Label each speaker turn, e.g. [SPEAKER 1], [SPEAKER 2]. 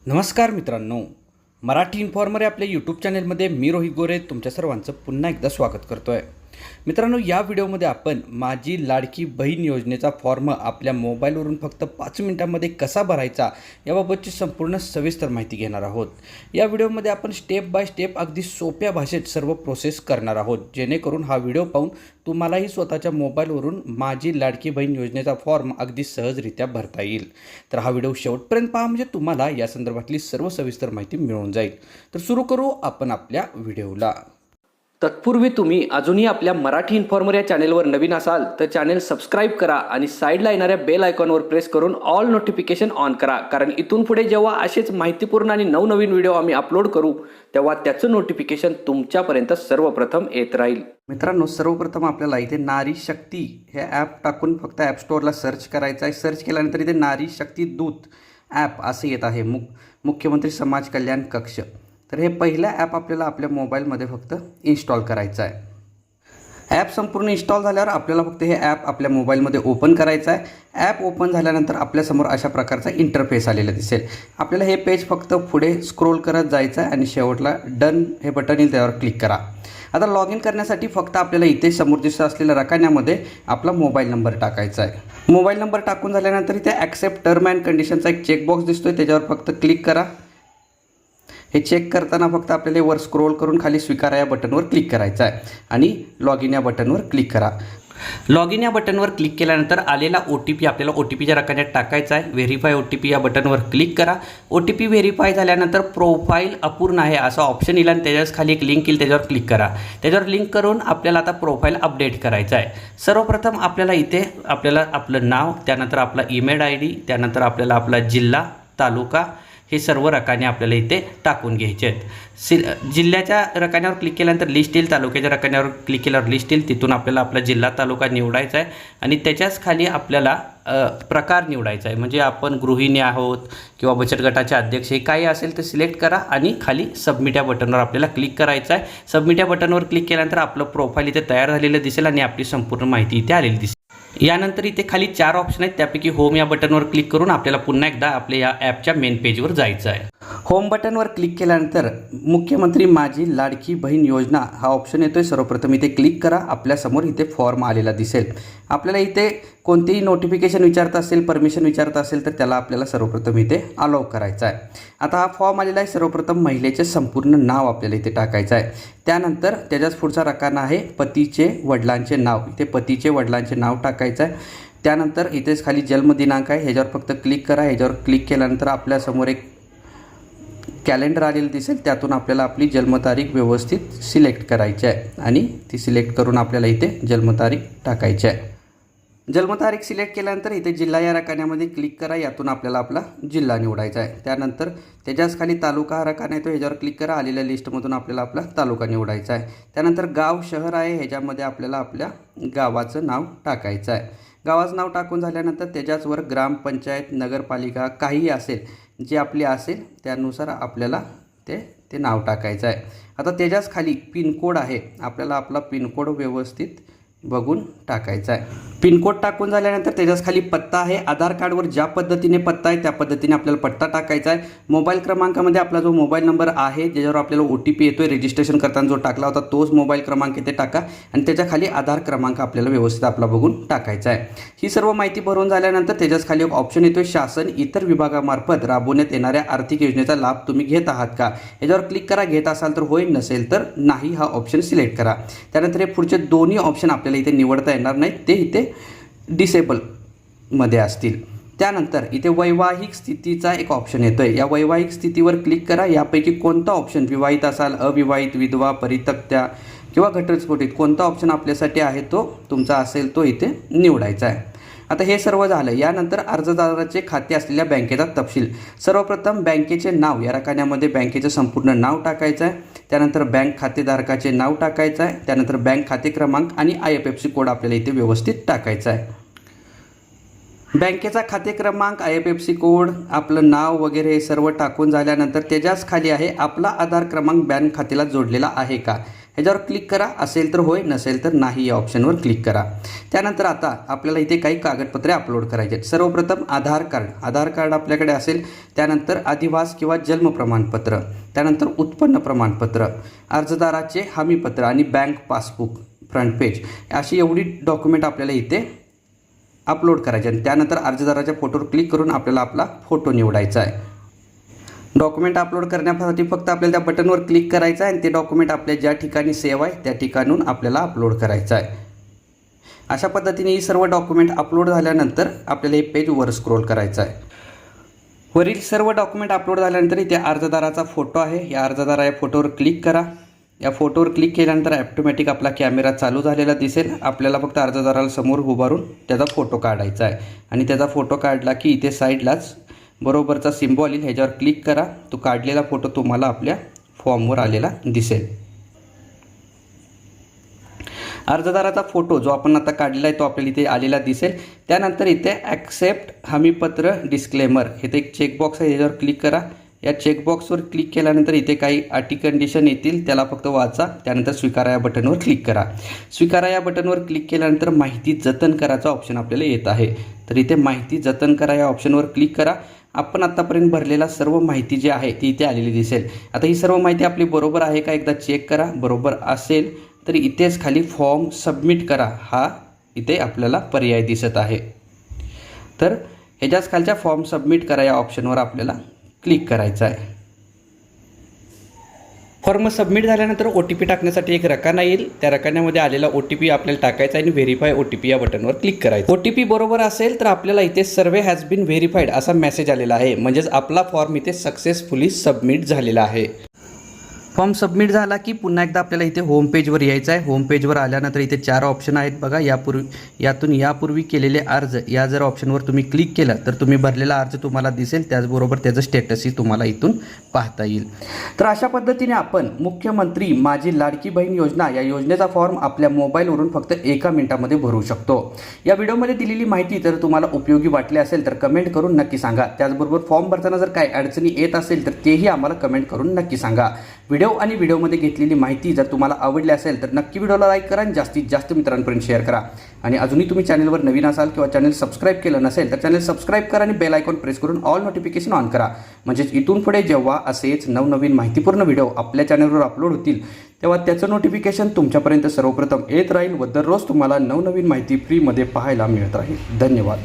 [SPEAKER 1] नमस्कार मित्रांनो, मराठी इन्फॉर्मर या आपल्या यूट्यूब चॅनलमध्ये मी रोहित गोरे तुमच्या सर्वांचं पुन्हा एकदा स्वागत करतो आहे. मित्रांनो, या व्हिडिओमध्ये आपण माझी लाडकी बहीण योजनेचा फॉर्म आपल्या मोबाईलवरून फक्त 5 मिनिटांमध्ये कसा भरायचा याबाबतची संपूर्ण सविस्तर माहिती घेणार आहोत. या व्हिडिओमध्ये आपण स्टेप बाय स्टेप अगदी सोप्या भाषेत सर्व प्रोसेस करणार आहोत, जेणेकरून हा व्हिडिओ पाहून तुम्हालाही स्वतःच्या मोबाईलवरून माझी लाडकी बहीण योजनेचा फॉर्म अगदी सहजरित्या भरता येईल. तर हा व्हिडिओ शेवटपर्यंत पहा, म्हणजे तुम्हाला या संदर्भातली सर्व सविस्तर माहिती मिळून जाईल. तर सुरू करू आपण आपल्या व्हिडिओला. तत्पूर्वी तुम्ही अजूनही आपल्या मराठी इन्फॉर्मर या चॅनेलवर नवीन असाल तर चॅनेल सबस्क्राईब करा आणि साईडला येणाऱ्या बेल आयकॉनवर प्रेस करून ऑल नोटिफिकेशन ऑन करा, कारण इथून पुढे जेव्हा असेच माहितीपूर्ण आणि नवनवीन व्हिडिओ आम्ही अपलोड करू तेव्हा त्याचं नोटिफिकेशन तुमच्यापर्यंत सर्वप्रथम येत राहील. मित्रांनो, सर्वप्रथम आपल्याला इथे नारी शक्ती हे ॲप टाकून फक्त ॲप स्टोअरला सर्च करायचं आहे. सर्च केल्यानंतर इथे नारी शक्ती दूत ॲप असं येत आहे, मुख्यमंत्री समाज कल्याण कक्ष. तर हे पहिलं ॲप आपल्याला आपल्या मोबाईलमध्ये फक्त इन्स्टॉल करायचं आहे. ॲप संपूर्ण इन्स्टॉल झाल्यावर आपल्याला फक्त हे ॲप आपल्या मोबाईलमध्ये ओपन करायचं आहे. ॲप ओपन झाल्यानंतर आपल्यासमोर अशा प्रकारचा इंटरफेस आलेला दिसेल. आपल्याला हे पेज फक्त पुढे स्क्रोल करत जायचं आहे आणि शेवटला डन हे बटन येईल, त्यावर क्लिक करा. आता लॉग इन करण्यासाठी फक्त आपल्याला इथे समोर दिसत असलेल्या रकान्यामध्ये आपला मोबाईल नंबर टाकायचा आहे. मोबाईल नंबर टाकून झाल्यानंतर इथे ॲक्सेप्ट टर्म अँड कंडिशनचा एक चेकबॉक्स दिसतोय, त्याच्यावर फक्त क्लिक करा. हे चेक करताना फक्त आपल्याला वर स्क्रोल करून खाली स्वीकारा या बटनवर क्लिक करायचं आहे आणि लॉग इन या बटनवर क्लिक करा. लॉग इन या बटनवर क्लिक केल्यानंतर आलेला OTP आपल्याला OTPच्या रकान्यात टाकायचा आहे. व्हेरीफाय OTP या बटनवर क्लिक करा. OTP व्हेरीफाय झाल्यानंतर प्रोफाईल अपूर्ण आहे असा ऑप्शन येईल आणि त्याच्याच खाली एक लिंक येईल, त्याच्यावर क्लिक करा. त्याच्यावर लिंक करून आपल्याला आता प्रोफाईल अपडेट करायचं आहे. सर्वप्रथम आपल्याला इथे आपलं नाव, त्यानंतर आपला ईमेल ID, त्यानंतर आपल्याला आपला जिल्हा, तालुका हे सर्व रकाने आपल्याला इथे टाकून घ्यायचे आहेत. जिल्ह्याच्या रकान्यावर क्लिक केल्यानंतर लिस्ट येईल, तालुक्याच्या रकान्यावर क्लिक केल्यावर लिस्ट येईल. तिथून आपल्याला आपला जिल्हा तालुका निवडायचा आहे आणि त्याच्याच खाली आपल्याला प्रकार निवडायचा आहे. म्हणजे आपण गृहिणी आहोत किंवा बचत गटाचे अध्यक्ष हे काही असेल तर सिलेक्ट करा आणि खाली सबमिट या बटनवर आपल्याला क्लिक करायचं आहे. सबमिट या बटनवर क्लिक केल्यानंतर आपलं प्रोफाईल इथे तयार झालेलं दिसेल आणि आपली संपूर्ण माहिती इथे आलेली दिसेल. यानंतर इथे खाली 4 ऑप्शन आहेत, त्यापैकी होम या बटनवर क्लिक करून आपल्याला पुन्हा एकदा आपल्या या ॲपच्या मेन पेजवर जायचं आहे. होम बटनवर क्लिक केल्यानंतर मुख्यमंत्री माझी लाडकी बहीण योजना हा ऑप्शन येतोय. सर्वप्रथम इथे क्लिक करा. आपल्यासमोर इथे फॉर्म आलेला दिसेल. आपल्याला इथे कोणतेही नोटिफिकेशन विचारत असेल, परमिशन विचारत असेल तर त्याला आपल्याला सर्वप्रथम इथे अलाउ करायचा आहे. आता हा फॉर्म आलेला आहे. सर्वप्रथम महिलेचे संपूर्ण नाव आपल्याला इथे टाकायचं आहे. त्यानंतर त्याच्याच पुढचा रकाना आहे पतीचे वडिलांचे नाव. इथे पतीचे वडिलांचे नाव टाकायचं आहे. त्यानंतर इथेच खाली जन्मदिनांक आहे, ह्याच्यावर फक्त क्लिक करा. ह्याच्यावर क्लिक केल्यानंतर आपल्यासमोर एक कॅलेंडर आलेलं दिसेल, त्यातून आपल्याला आपली जन्मतारीख व्यवस्थित सिलेक्ट करायची आहे आणि ती सिलेक्ट करून आपल्याला इथे जन्मतारीख टाकायची आहे. जन्मतारीख सिलेक्ट केल्यानंतर इथे जिल्हा या रकान्यामध्ये क्लिक करा. यातून आपल्याला आपला जिल्हा निवडायचा आहे. त्यानंतर त्याच्याच खाली तालुका हा रकाना येतो, ह्याच्यावर क्लिक करा. आलेल्या लिस्टमधून आपल्याला आपला तालुका निवडायचा आहे. त्यानंतर गाव शहर आहे, ह्याच्यामध्ये आपल्याला आपल्या गावाचं नाव टाकायचं आहे. गावाचं नाव टाकून झाल्यानंतर त्याच्याचवर ग्रामपंचायत, नगरपालिका काहीही असेल, जे आपली असेल त्यानुसार आपल्याला ते नाव टाकायचं आहे. आता त्याच्याच खाली पिनकोड आहे, आपल्याला आपला पिनकोड व्यवस्थित बघून टाकायचा आहे. पिनकोड टाकून झाल्यानंतर त्याच्याच खाली पत्ता आहे. आधार कार्डवर ज्या पद्धतीने पत्ता आहे त्या पद्धतीने आपल्याला पत्ता टाकायचा आहे. मोबाईल क्रमांकामध्ये आपला जो मोबाईल नंबर आहे ज्याच्यावर आपल्याला OTP येतोय, रजिस्ट्रेशन करताना जो टाकला होता तोच मोबाईल क्रमांक इथे टाका आणि त्याच्या खाली आधार क्रमांक आपल्याला व्यवस्थित आपला बघून टाकायचा आहे. ही सर्व माहिती भरून झाल्यानंतर त्याच्याच खाली एक ऑप्शन येतोय शासन इतर विभागामार्फत राबवण्यात येणाऱ्या आर्थिक योजनेचा लाभ तुम्ही घेत आहात का, याच्यावर क्लिक करा. घेत असाल तर होय, नसेल तर नाही हा ऑप्शन सिलेक्ट करा. त्यानंतर हे पुढचे दोन्ही ऑप्शन आपल्याला इथे निवडता येणार नाहीत, ते इथे डिसेबलमध्ये असतील. त्यानंतर इथे वैवाहिक स्थितीचा एक ऑप्शन येतोय, या वैवाहिक स्थितीवर क्लिक करा. यापैकी कोणता ऑप्शन, विवाहित असाल, अविवाहित, विधवा, परित्यक्त्या किंवा घटस्फोटित, कोणता ऑप्शन आपल्यासाठी आहे तो तुमचा असेल तो इथे निवडायचा आहे. आता हे सर्व झालं. यानंतर अर्जदाराचे खाते असलेल्या बँकेचा तपशील. सर्वप्रथम बँकेचे नाव या रकान्यामध्ये बँकेचं संपूर्ण नाव टाकायचं आहे. त्यानंतर बँक खातेधारकाचे नाव टाकायचं आहे. त्यानंतर बँक खाते क्रमांक आणि IFSC कोड आपल्याला इथे व्यवस्थित टाकायचा आहे. बँकेचा खाते क्रमांक, IFSC कोड, आपलं नाव वगैरे हे सर्व टाकून झाल्यानंतर त्याच्याच खाली आहे आपला आधार क्रमांक बँक खात्याला जोडलेला आहे का, ह्याच्यावर क्लिक करा. असेल तर होय, नसेल तर नाही या ऑप्शनवर क्लिक करा. त्यानंतर आता आपल्याला इथे काही कागदपत्रे अपलोड करायचे आहेत. सर्वप्रथम आधार कार्ड आपल्याकडे असेल. त्यानंतर अधिवास किंवा जन्म प्रमाणपत्र, त्यानंतर उत्पन्न प्रमाणपत्र, अर्जदाराचे हमीपत्र आणि बँक पासबुक फ्रंट पेज, अशी एवढी डॉक्युमेंट आपल्याला इथे अपलोड करायचे. आणि त्यानंतर अर्जदाराच्या फोटोवर क्लिक करून आपल्याला आपला फोटो निवडायचा आहे. डॉक्युमेंट अपलोड करण्यासाठी फक्त आपल्याला त्या बटनवर क्लिक करायचं आहे आणि ते डॉक्युमेंट आपल्या ज्या ठिकाणी सेव्ह आहे त्या ठिकाणून आपल्याला अपलोड करायचं आहे. अशा पद्धतीने ही सर्व डॉक्युमेंट अपलोड झाल्यानंतर आपल्याला हे पेज वर स्क्रोल करायचं आहे. वरील सर्व डॉक्युमेंट अपलोड झाल्यानंतर इथे अर्जदाराचा फोटो आहे. या अर्जदारा या फोटोवर क्लिक करा. या फोटोवर क्लिक केल्यानंतर ॲटोमॅटिक आपला कॅमेरा चालू झालेला दिसेल. आपल्याला फक्त अर्जदाराला समोर उभारून त्याचा फोटो काढायचा आहे आणि त्याचा फोटो काढला की इथे साईडलाच बरोबरचा सिम्बॉल येईल. ह्याच्यावर क्लिक करा. तो काढलेला फोटो तुम्हाला आपल्या फॉर्मवर आलेला दिसेल. अर्जदाराचा फोटो जो आपण आता काढलेला आहे तो आपल्याला इथे आलेला दिसेल. त्यानंतर इथे ॲक्सेप्ट हमीपत्र डिस्क्लेमर इथे एक चेकबॉक्स आहे. ह्याच्यावर क्लिक करा. या चेकबॉक्सवर क्लिक केल्यानंतर इथे काही अटी कंडिशन येतील, त्याला फक्त वाचा. त्यानंतर स्वीकारा या बटनवर क्लिक करा. स्वीकारा या बटनवर क्लिक केल्यानंतर माहिती जतन करायचा ऑप्शन आपल्याला येत आहे. तर इथे माहिती जतन करा या ऑप्शनवर क्लिक करा. आपण आत्तापर्यंत भरलेला सर्व माहिती जी आहे ती इथे आलेली दिसेल. आता ही सर्व माहिती आपली बरोबर आहे का एकदा चेक करा. बरोबर असेल तर इथेच खाली फॉर्म सबमिट करा हा इथे आपल्याला पर्याय दिसत आहे. तर ह्याच्याच खालच्या फॉर्म सबमिट करा या ऑप्शनवर आपल्याला क्लिक करायचं आहे. फॉर्म सबमिट झाल्यानंतर OTP टाकण्यासाठी एक रकाना येईल. त्या रकान्यामध्ये आलेला OTP आपल्याला टाकायचा आणि व्हेरीफाय OTP या बटनवर क्लिक करायचं. OTP बरोबर असेल तर आपल्याला इथे सर्वे हॅज बीन व्हेरीफाईड असा मेसेज आलेला आहे. म्हणजेच आपला फॉर्म इथे सक्सेसफुली सबमिट झालेला आहे. फॉर्म सबमिट झाला की पुन्हा एकदा आपल्याला इथे होम पेजवर यायचं आहे. होम पेजवर आल्यानंतर इथे 4 ऑप्शन आहेत बघा. यापूर्वी केलेले अर्ज या जर ऑप्शनवर तुम्ही क्लिक केलं तर तुम्ही भरलेला अर्ज तुम्हाला दिसेल. त्याचबरोबर त्याचं स्टेटसही तुम्हाला इथून पाहता येईल. तर अशा पद्धतीने आपण मुख्यमंत्री माझी लाडकी बहीण योजना या योजनेचा फॉर्म आपल्या मोबाईलवरून फक्त 1 मिनिटामध्ये भरू शकतो. या व्हिडिओमध्ये दिलेली माहिती जर तुम्हाला उपयोगी वाटली असेल तर कमेंट करून नक्की सांगा. त्याचबरोबर फॉर्म भरताना जर काही अडचणी येत असेल तर तेही आम्हाला कमेंट करून नक्की सांगा. व्हिडिओमध्ये घेतलेली माहिती जर तुम्हाला आवडली असेल तर नक्की व्हिडिओला लाईक करा आणि जास्तीत जास्त मित्रांपर्यंत शेअर करा. आणि अजूनही तुम्ही चॅनलवर नवीन असाल किंवा चॅनल सबस्क्राईब केलं नसेल तर चॅनल सबस्क्राईब करा आणि बेल आयकॉन प्रेस करून ऑल नोटिफिकेशन ऑन करा. म्हणजेच इथून पुढे जेव्हा असेच नवनवीन माहितीपूर्ण व्हिडिओ आपल्या चॅनलवर अपलोड होतील तेव्हा त्याचं नोटिफिकेशन तुमच्यापर्यंत सर्वप्रथम येत राहील व दररोज तुम्हाला नवनवीन माहिती फ्रीमध्ये पाहायला मिळत राहील. धन्यवाद.